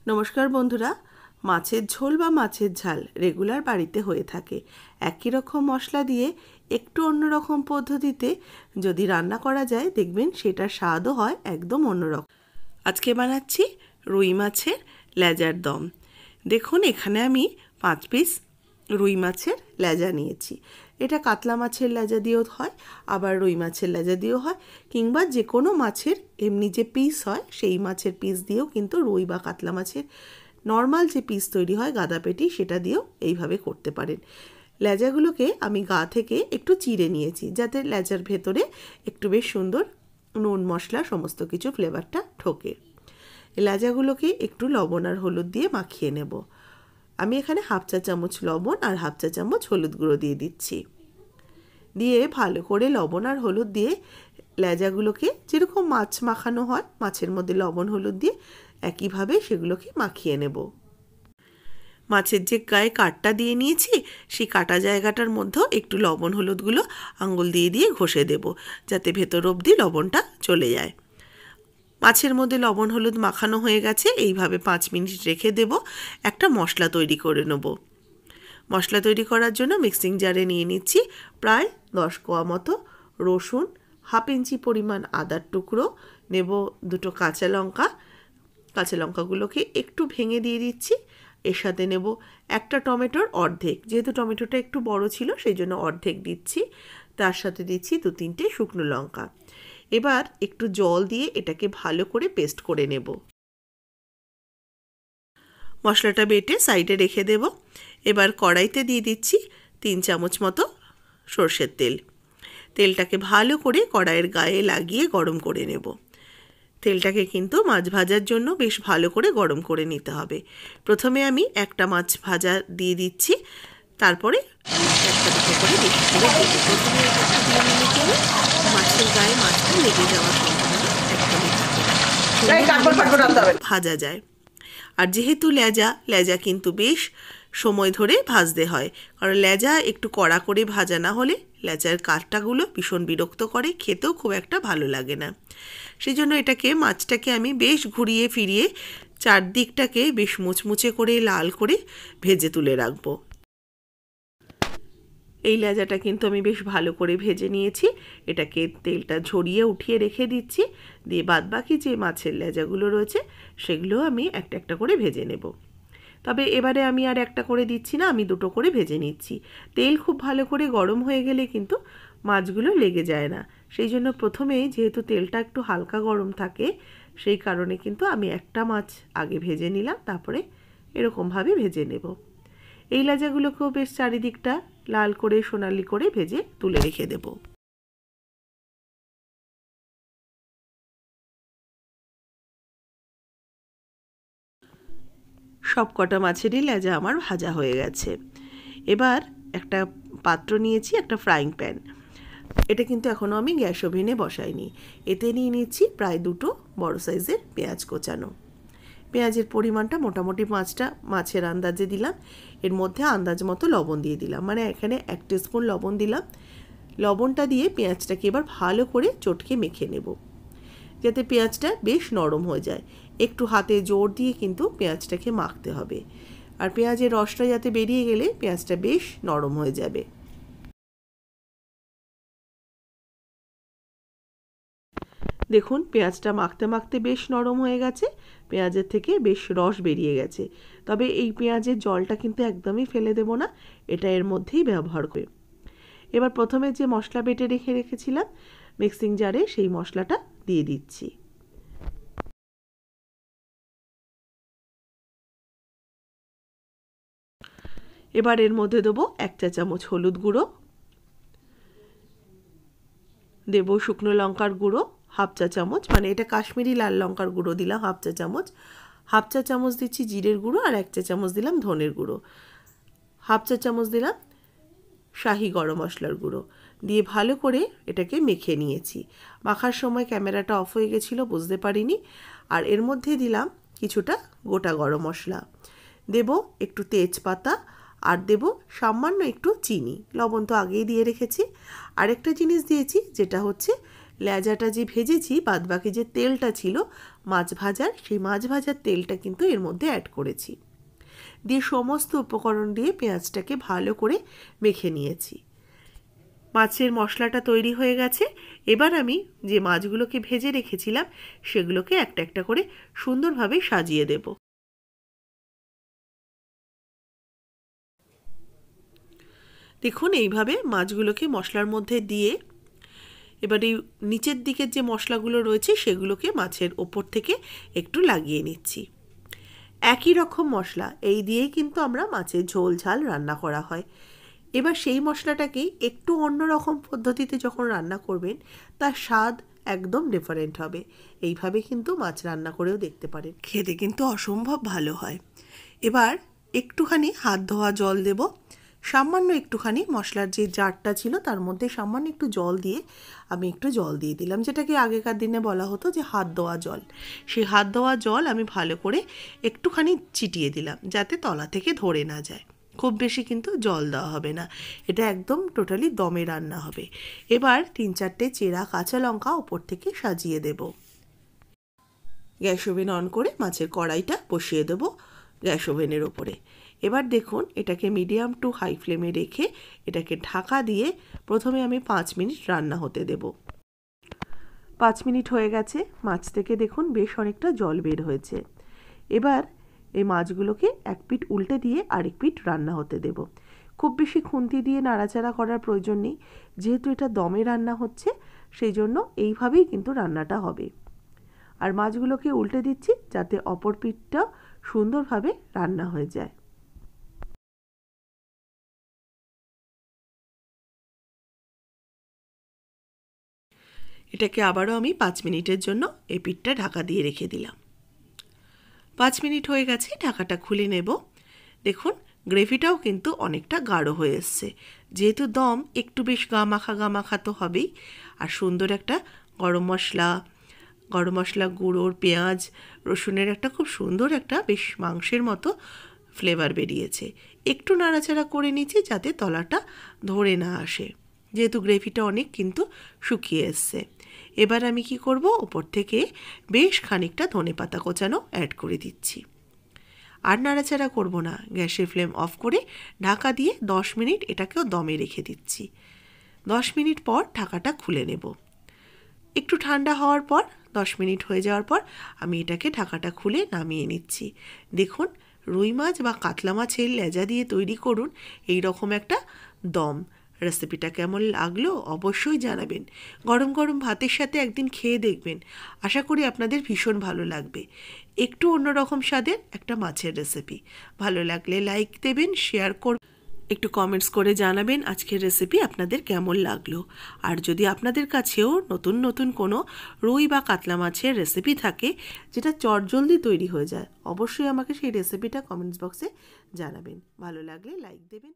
নমস্কার বন্ধুরা, মাছের ঝোল বা মাছের ঝাল রেগুলার বাড়িতে হয়ে থাকে। একই রকম মশলা দিয়ে একটু অন্যরকম পদ্ধতিতে যদি রান্না করা যায়, দেখবেন সেটার স্বাদও হয় একদম অন্যরকম। আজকে বানাচ্ছি রুই মাছের লেজার দম। দেখুন, এখানে আমি 5 পিস রুই মাছের লেজা নিয়েছি। এটা কাতলা মাছের লেজা দিয়েও হয়, আবার রুই মাছের লেজা দিয়েও হয়, কিংবা যে কোনো মাছের এমনি যে পিস হয় সেই মাছের পিস দিয়েও কিন্তু রুই বা কাতলা মাছের নর্মাল যে পিস তৈরি হয় গাদা পেটি, সেটা দিয়েও এইভাবে করতে পারেন। লেজাগুলোকে আমি গা থেকে একটু চিড়ে নিয়েছি, যাতে লেজার ভেতরে একটু বেশ সুন্দর নুন মশলা সমস্ত কিছু ফ্লেভারটা ঢোকে। লেজাগুলোকে একটু লবণ আর হলুদ দিয়ে মাখিয়ে নেব। আমি এখানে 1/2 চা চামচ লবণ আর 1/2 চা চামচ হলুদ গুঁড়ো দিয়ে দিচ্ছি। দিয়ে ভালো করে লবণ আর হলুদ দিয়ে লেজাগুলোকে যেরকম মাছ মাখানো হয় মাছের মধ্যে লবণ হলুদ দিয়ে একইভাবে সেগুলোকে মাখিয়ে নেব। মাছের যে গায়ে কাটটা দিয়ে নিয়েছি, সেই কাটা জায়গাটার মধ্যেও একটু লবণ হলুদগুলো আঙুল দিয়ে দিয়ে ঘষে দেব, যাতে ভেতর অবধি লবণটা চলে যায়। মাছের মধ্যে লবণ হলুদ মাখানো হয়ে গেছে। এইভাবে 5 মিনিট রেখে দেব। একটা মশলা তৈরি করে নেব। মশলা তৈরি করার জন্য মিক্সিং জারে নিয়ে নিচ্ছি প্রায় 10 কোয়া মতো রসুন, 1/2 ইঞ্চি পরিমাণ আদার টুকরো নেব, 2টো কাঁচা লঙ্কা। কাঁচা লঙ্কাগুলোকে একটু ভেঙে দিয়ে দিচ্ছি। এর সাথে নেব একটা টমেটোর অর্ধেক, যেহেতু টমেটোটা একটু বড় ছিল সেই জন্য অর্ধেক দিচ্ছি। তার সাথে দিচ্ছি 2-3টে শুকনো লঙ্কা। এবার একটু জল দিয়ে এটাকে ভালো করে পেস্ট করে নেব। মশলাটা বেটে সাইডে রেখে দেব। এবার কড়াইতে দিয়ে দিচ্ছি 3 চামচ মতো সরষের তেল। তেলটাকে ভালো করে কড়াইয়ের গায়ে লাগিয়ে গরম করে নেব। তেলটাকে কিন্তু মাছ ভাজার জন্য বেশ ভালো করে গরম করে নিতে হবে। প্রথমে আমি একটা মাছ ভাজা দিয়ে দিচ্ছি, তারপরে একটা দুটো করে বেশি করে দেবো। প্রথমে একটা দিয়ে নিলে কিন্তু মাছের গায়ে মাছটা লেগে যাওয়ার সম্ভাবনা একদমই থাকে না, ভাজা যায়। আর যেহেতু লেজা কিন্তু বেশ সময় ধরে ভাজতে হয়, কারণ লেজা একটু কড়া করে ভাজা না হলে লেজার কাঁটাগুলো ভীষণ বিরক্ত করে, খেতেও খুব একটা ভালো লাগে না। সেই জন্য মাছটাকে আমি বেশ ঘুরিয়ে ফিরিয়ে চারদিকটাকে বেশ মুচমুচে করে লাল করে ভেজে তুলে রাখবো। এই লেজাটা কিন্তু আমি বেশ ভালো করে ভেজে নিয়েছি। এটাকে তেলটা ঝরিয়ে উঠিয়ে রেখে দিচ্ছি। দিয়ে বাদবাকি যে মাছের লেজাগুলো রয়েছে সেগুলো আমি একটা একটা করে ভেজে নেব। তবে এবারে আমি আর একটা করে দিচ্ছি না, আমি 2টো করে ভেজে নিচ্ছি। তেল খুব ভালো করে গরম হয়ে গেলে কিন্তু মাছগুলো লেগে যায় না। সেই জন্য প্রথমেই, যেহেতু তেলটা একটু হালকা গরম থাকে, সেই কারণে কিন্তু আমি একটা মাছ আগে ভেজে নিলাম, তারপরে এরকমভাবে ভেজে নেব। এই লেজাগুলোকেও বেশ চারিদিকটা লাল করে সোনালি করে ভেজে তুলে রেখে দেব। সব কটা মাছেরই লেজা আমার ভাজা হয়ে গেছে। এবার একটা পাত্র নিয়েছি, একটা ফ্রাইং প্যান। এটা কিন্তু এখনও আমি গ্যাস ওভেনে বসাইনি। এতে নিয়ে নিচ্ছি প্রায় 2টো বড় সাইজের পেঁয়াজ কোচানো। পেঁয়াজের পরিমাণটা মোটামুটি মাছের আন্দাজে দিলাম। এর মধ্যে আন্দাজ মতো লবণ দিয়ে দিলাম, মানে এখানে 1 টিস্পুন লবণ দিলাম। লবণটা দিয়ে পেঁয়াজটাকে এবার ভালো করে চটকে মেখে নেব, যাতে পেঁয়াজটা বেশ নরম হয়ে যায়। একটু হাতে জোর দিয়ে কিন্তু পেঁয়াজটাকে মাখতে হবে, আর পেঁয়াজের রসটা যাতে বেরিয়ে গেলে পেঁয়াজটা বেশ নরম হয়ে যাবে। দেখুন, পেঁয়াজটা মাখতে মাখতে বেশ নরম হয়ে গেছে, পেঁয়াজের থেকে বেশ রস বেরিয়ে গেছে। তবে এই পেঁয়াজের জলটা কিন্তু একদমই ফেলে দেব না, এটা এর মধ্যেই ব্যবহার করে। এবার প্রথমে যে মশলা বেটে রেখেছিলাম মিক্সিং জারে, সেই মশলাটা দিয়ে দিচ্ছি। এবার এর মধ্যে দেবো 1 চা চামচ হলুদ গুঁড়ো, দেবো শুকনো লঙ্কার গুঁড়ো 1/2 চা চামচ, মানে এটা কাশ্মীরি লাল লঙ্কার গুঁড়ো দিলাম 1/2 চা চামচ। 1/2 চা চামচ দিচ্ছি জিরের গুঁড়ো, আর 1 চা চামচ দিলাম ধনের গুঁড়ো। 1/2 চা চামচ দিলাম শাহি গরম মশলার গুঁড়ো। দিয়ে ভালো করে এটাকে মেখে নিয়েছি। মাখার সময় ক্যামেরাটা অফ হয়ে গেছিলো, বুঝতে পারিনি। আর এর মধ্যে দিলাম কিছুটা গোটা গরম মশলা, দেব একটু তেজপাতা, আর দেব সামান্য একটু চিনি। লবণ তো আগেই দিয়ে রেখেছি। আরেকটা জিনিস দিয়েছি, যেটা হচ্ছে লেজাটা যে ভেজেছি, বাদবাকি যে তেলটা ছিল মাছ ভাজার, সেই মাছ ভাজার তেলটা কিন্তু এর মধ্যে অ্যাড করেছি। দিয়ে সমস্ত উপকরণ দিয়ে পেঁয়াজটাকে ভালো করে মেখে নিয়েছি। মাছের মশলাটা তৈরি হয়ে গেছে। এবার আমি যে মাছগুলোকে ভেজে রেখেছিলাম সেগুলোকে একটা একটা করে সুন্দরভাবে সাজিয়ে দেব। দেখুন, এইভাবে মাছগুলোকে মশলার মধ্যে দিয়ে এবার এই নিচের দিকের যে মশলাগুলো রয়েছে সেগুলোকে মাছের ওপর থেকে একটু লাগিয়ে নিচ্ছি। একই রকম মশলা এই দিয়েই কিন্তু আমরা মাছের ঝোল ঝাল রান্না করা হয়। এবার সেই মশলাটাকেই একটু অন্যরকম পদ্ধতিতে যখন রান্না করবেন তার স্বাদ একদম ডিফারেন্ট হবে। এইভাবে কিন্তু মাছ রান্না করেও দেখতে পারেন, খেতে কিন্তু অসম্ভব ভালো হয়। এবার একটুখানি হাত ধোয়া জল দেব। সামান্য একটুখানি মশলার যে জারটা ছিল তার মধ্যে সামান্য একটু জল দিয়ে আমি একটু জল দিয়ে দিলাম, যেটাকে আগেকার দিনে বলা হতো যে হাত ধোয়া জল। সেই হাত ধোয়া জল আমি ভালো করে একটুখানি ছিটিয়ে দিলাম, যাতে তলা থেকে ধরে না যায়। খুব বেশি কিন্তু জল দেওয়া হবে না, এটা একদম টোটালি দমে রান্না হবে। এবার 3-4টে চেরা কাঁচা লঙ্কা ওপর থেকে সাজিয়ে দেব। গ্যাস ওভেন অন করে মাছের কড়াইটা বসিয়ে দেব গ্যাস ওভেনের ওপরে। এবার দেখুন, এটাকে মিডিয়াম টু হাই ফ্লেমে রেখে এটাকে ঢাকা দিয়ে প্রথমে আমি 5 মিনিট রান্না হতে দেব। 5 মিনিট হয়ে গেছে, মাছ থেকে দেখুন বেশ অনেকটা জল বের হয়েছে। এবার এই মাছগুলোকে এক পিঠ উল্টে দিয়ে আরেক পিঠ রান্না হতে দেব। খুব বেশি খুন্তি দিয়ে নাড়াচাড়া করার প্রয়োজন নেই, যেহেতু এটা দমে রান্না হচ্ছে সেই জন্য এইভাবেই কিন্তু রান্নাটা হবে। আর মাছগুলোকে উল্টে দিচ্ছি যাতে অপর পিঠটা সুন্দরভাবে রান্না হয়ে যায়। এটাকে আবারও আমি 5 মিনিটের জন্য এই পিঠটা ঢাকা দিয়ে রেখে দিলাম। 5 মিনিট হয়ে গেছে, ঢাকাটা খুলে নেব। দেখুন, গ্রেভিটাও কিন্তু অনেকটা গাঢ় হয়ে এসছে। যেহেতু দম, একটু বেশ গা মাখা তো হবেই। আর সুন্দর একটা গরম মশলা গুঁড়োর, পেঁয়াজ রসুনের একটা খুব সুন্দর একটা বেশ মাংসের মতো ফ্লেভার বেরিয়েছে। একটু নাড়াচাড়া করে নিচ্ছি যাতে তলাটা ধরে না আসে, যেহেতু গ্রেভিটা অনেক কিন্তু শুকিয়ে এসছে। এবার আমি কি করব, ওপর থেকে বেশ খানিকটা ধনেপাতা কোচানো অ্যাড করে দিচ্ছি। আর নাড়াচাড়া করব না, গ্যাসের ফ্লেম অফ করে ঢাকা দিয়ে 10 মিনিট এটাকেও দমে রেখে দিচ্ছি। 10 মিনিট পর ঢাকাটা খুলে নেব। একটু ঠান্ডা হওয়ার পর 10 মিনিট হয়ে যাওয়ার পর আমি এটাকে ঢাকাটা খুলে নামিয়ে নিচ্ছি। দেখুন, রুই মাছ বা কাতলা মাছের লেজা দিয়ে তৈরি করুন এই রকম একটা দম। রেসিপিটা কেমন লাগলো অবশ্যই জানাবেন। গরম গরম ভাতের সাথে একদিন খেয়ে দেখবেন, আশা করি আপনাদের ভীষণ ভালো লাগবে। একটু অন্যরকম স্বাদের একটা মাছের রেসিপি। ভালো লাগলে লাইক দেবেন, শেয়ার করবেন, একটু কমেন্টস করে জানাবেন আজকের রেসিপি আপনাদের কেমন লাগলো। আর যদি আপনাদের কাছেও নতুন নতুন কোনো রুই বা কাতলা মাছের রেসিপি থাকে যেটা চটজলদি তৈরি হয়ে যায়, অবশ্যই আমাকে সেই রেসিপিটা কমেন্টস বক্সে জানাবেন। ভালো লাগলে লাইক দেবেন।